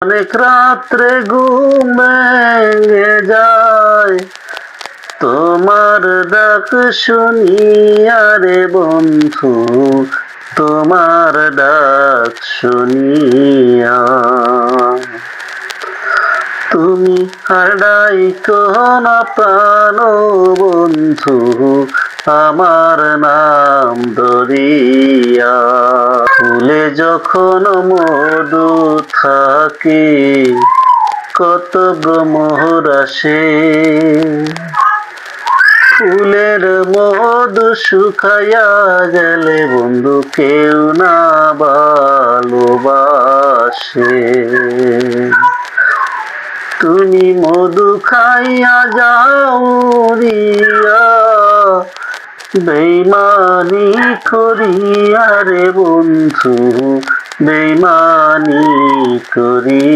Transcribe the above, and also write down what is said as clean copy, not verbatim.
অনেক রাত্রে ঘুম ভেঙে যায় তোমার ডাক শুনিয়া রে বন্ধু, তোমার ডাক শুনিয়া। তুমি হারাই কোনা প্রাণ বন্ধু, আমার নাম ধরিয়া। ফুলে যখন মধু থাকে কত ভ্রমর আসে, ফুলের মধু শুকাইয়া গেলে বন্ধু কেউ না ভালোবাসে। তুমি মধু খাইয়া যাও রিয়া, বেইমানি করিয়া রে বন্ধু, বেইমানি করি।